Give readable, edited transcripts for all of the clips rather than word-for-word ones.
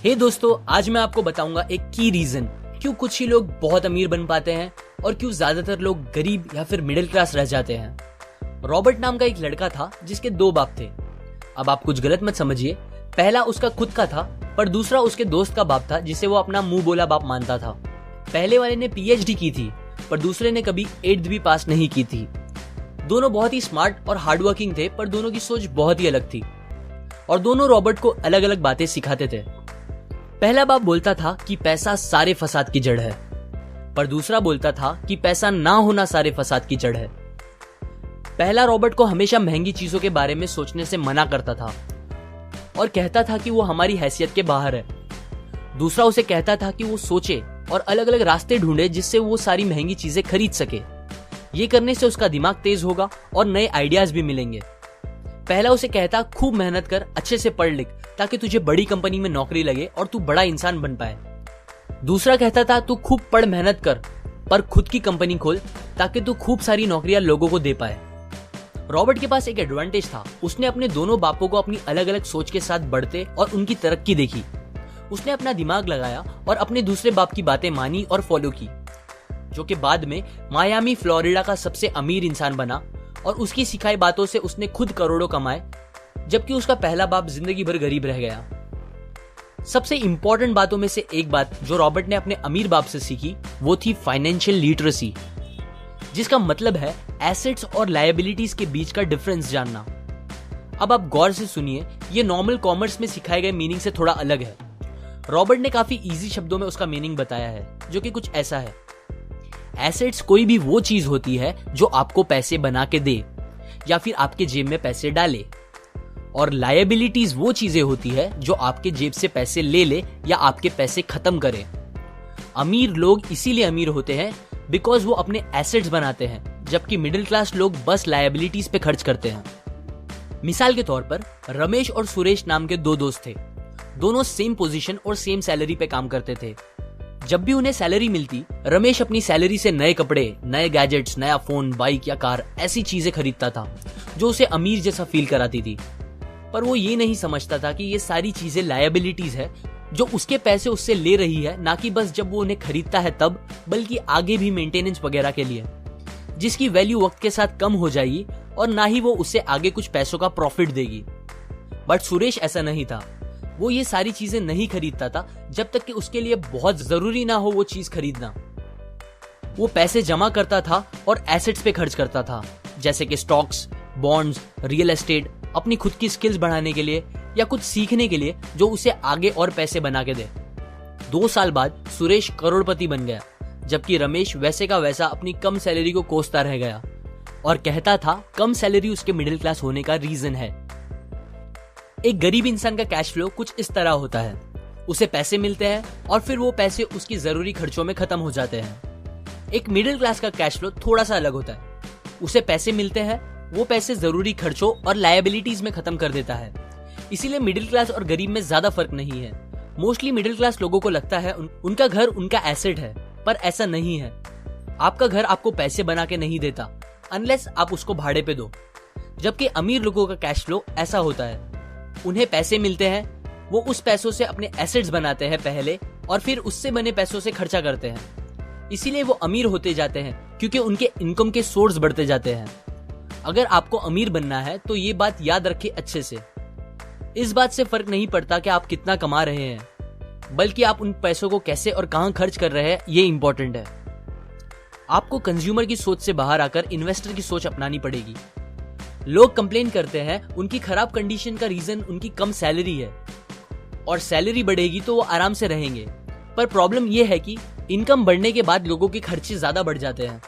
हे दोस्तों, आज मैं आपको बताऊंगा एक की रीजन क्यों कुछ ही लोग बहुत अमीर बन पाते हैं और क्यों ज्यादातर लोग गरीब या फिर मिडिल क्लास रह जाते हैं। रॉबर्ट नाम का एक लड़का था जिसके दो बाप थे। अब आप कुछ गलत मत समझिए, पहला उसका खुद का था पर दूसरा उसके दोस्त का बाप था जिसे वो अपना मुंह बोला बाप मानता था। पहले वाले ने पीएचडी की थी पर दूसरे ने कभी 8th भी पास नहीं की थी। दोनों बहुत ही स्मार्ट और हार्डवर्किंग थे पर दोनों की सोच बहुत ही अलग थी और दोनों रॉबर्ट को अलग अलग बातें सिखाते थे। पहला बाप बोलता था कि पैसा सारे फसाद की जड़ है, पर दूसरा बोलता था कि पैसा ना होना सारे फसाद की जड़ है। पहला रॉबर्ट को हमेशा महंगी चीजों के बारे में सोचने से मना करता था और कहता था कि वो हमारी हैसियत के बाहर है। दूसरा उसे कहता था कि वो सोचे और अलग अलग रास्ते ढूंढे जिससे वो सारी महंगी चीजें खरीद सके। ये करने से उसका दिमाग तेज होगा और नए आइडियाज भी मिलेंगे। पहला उसे कहता खूब मेहनत कर, अच्छे से पढ़ लिख ताकि तुझे बड़ी कंपनी में नौकरी लगे और तू बड़ा इंसान बन पाए। दूसरा कहता था तू खूब पढ़ मेहनत कर पर खुद की कंपनी खोल ताकि तू खूब सारी नौकरियां लोगों को दे पाए। रॉबर्ट के पास एक एडवांटेज था, उसने अपने दोनों बापों को अपनी अलग अलग सोच के साथ बढ़ते और उनकी तरक्की देखी। उसने अपना दिमाग लगाया और अपने दूसरे बाप की बातें मानी और फॉलो की, जो कि बाद में मायामी फ्लोरिडा का सबसे अमीर इंसान बना और उसकी सिखाई बातों से उसने खुद करोड़ों कमाए, जबकि उसका पहला बाप जिंदगी भर गरीब रह गया। सबसे इंपॉर्टेंट बातों में से एक बात जो रॉबर्ट ने अपने अमीर बाप से सीखी वो थी फाइनेंशियल लिटरेसी, जिसका मतलब है एसेट्स और लायबिलिटीज के बीच का डिफरेंस जानना। अब आप गौर से सुनिए, ये नॉर्मल कॉमर्स में सिखाए गए मीनिंग से थोड़ा अलग है। रॉबर्ट ने काफी इजी शब्दों में उसका मीनिंग बताया है, जो कि कुछ ऐसा है। एसेट्स कोई भी वो चीज होती है जो आपको पैसे बना के दे या फिर आपके जेब में पैसे डाले, और लायबिलिटीज वो चीजें होती है जो आपके जेब से पैसे ले ले या आपके पैसे खत्म करे। अमीर लोग इसीलिए अमीर होते हैं बिकॉज वो अपने एसेट्स बनाते हैं, जबकि मिडिल क्लास लोग बस लायबिलिटीज पे खर्च करते हैं। मिसाल के तौर पर रमेश और सुरेश नाम के दो दोस्त थे। दोनों सेम पोजीशन और सेम सैलरी पे काम करते थे। जब भी उन्हें सैलरी मिलती, रमेश अपनी सैलरी से नए कपड़े, नए गैजेट्स, नया फोन, बाइक या कार ऐसी चीजें खरीदता था जो उसे अमीर जैसा फील कराती थी। पर वो ये नहीं समझता था कि ये सारी चीजें लायबिलिटीज है जो उसके पैसे उससे ले रही है, ना कि बस जब वो उन्हें खरीदता है तब, बल्कि आगे भी मेंटेनेंस वगैरह के लिए, जिसकी वैल्यू वक्त के साथ कम हो जाएगी और ना ही वो उससे आगे कुछ पैसों का प्रॉफिट देगी। बट सुरेश ऐसा नहीं था। वो ये सारी चीजें नहीं खरीदता था जब तक कि उसके लिए बहुत जरूरी ना हो वो चीज खरीदना। वो पैसे जमा करता था और एसेट्स पे खर्च करता था, जैसे कि स्टॉक्स, बॉन्ड्स, रियल एस्टेट, अपनी खुद की स्किल्स बढ़ाने के लिए या कुछ सीखने के लिए जो उसे आगे और पैसे बना के दे। 2 साल बाद सुरेश करोड़पति बन गया, जबकि रमेश वैसे का वैसा अपनी कम सैलरी को कोसता रह गया और कहता था कम सैलरी उसके मिडिल क्लास होने का रीजन है। एक गरीब इंसान का कैश फ्लो कुछ इस तरह होता है, उसे पैसे मिलते हैं और फिर वो पैसे उसकी जरूरी खर्चों में खत्म हो जाते हैं। एक मिडिल क्लास का कैश फ्लो थोड़ा सा अलग होता है, उसे पैसे मिलते हैं, वो पैसे जरूरी खर्चों और लायबिलिटीज में खत्म कर देता है। इसीलिए मिडिल क्लास और गरीब में ज्यादा फर्क नहीं है। मोस्टली मिडिल क्लास लोगों को लगता है उनका घर उनका एसेट है, पर ऐसा नहीं है। आपका घर आपको पैसे बना के नहीं देता अनलेस आप उसको भाड़े पे दो, जबकि अमीर लोगों का कैश फ्लो ऐसा होता है। उन्हें पैसे मिलते हैं, वो उस पैसों से अपने एसेट्स बनाते हैं पहले और फिर उससे बने पैसों से खर्चा करते हैं। इसीलिए वो अमीर होते जाते हैं क्योंकि उनके इनकम के सोर्स बढ़ते जाते हैं। अगर आपको अमीर बनना है तो ये बात याद रखिए अच्छे से। इस बात से फर्क नहीं पड़ता कि आप कितना कमा रहे हैं, बल्कि आप उन पैसों को कैसे और कहां खर्च कर रहे हैं, ये इंपॉर्टेंट है। आपको कंज्यूमर की सोच से बाहर आकर इन्वेस्टर की सोच अपनानी पड़ेगी। लोग कंप्लेन करते हैं उनकी खराब कंडीशन का रीजन उनकी कम सैलरी है और सैलरी बढ़ेगी तो वो आराम से रहेंगे, पर प्रॉब्लम ये है कि इनकम बढ़ने के बाद लोगों के खर्चे ज्यादा बढ़ जाते हैं,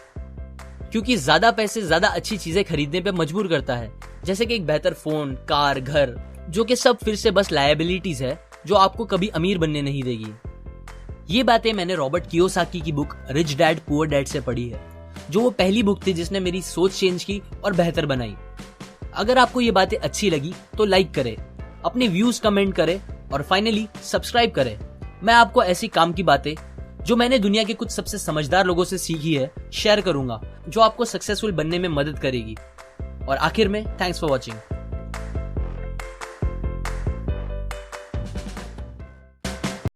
क्योंकि ज्यादा पैसे ज्यादा अच्छी चीजें खरीदने पे मजबूर करता है, जैसे कि एक बेहतर फोन, कार, घर, जो कि सब फिर से बस लायबिलिटीज है जो आपको कभी अमीर बनने नहीं देगी। ये बातें मैंने रॉबर्ट कियोसाकी की book rich dad poor dad से पढ़ी है, जो वो पहली बुक थी जिसने मेरी सोच चेंज की और बेहतर बनाई। अगर आपको ये बातें अच्छी लगी तो लाइक करें, अपने व्यूज कमेंट करें और फाइनली सब्सक्राइब करें। मैं आपको ऐसी काम की बातें जो मैंने दुनिया के कुछ सबसे समझदार लोगों से सीखी है शेयर करूंगा, जो आपको सक्सेसफुल बनने में मदद करेगी। और आखिर में थैंक्स फॉर वॉचिंग।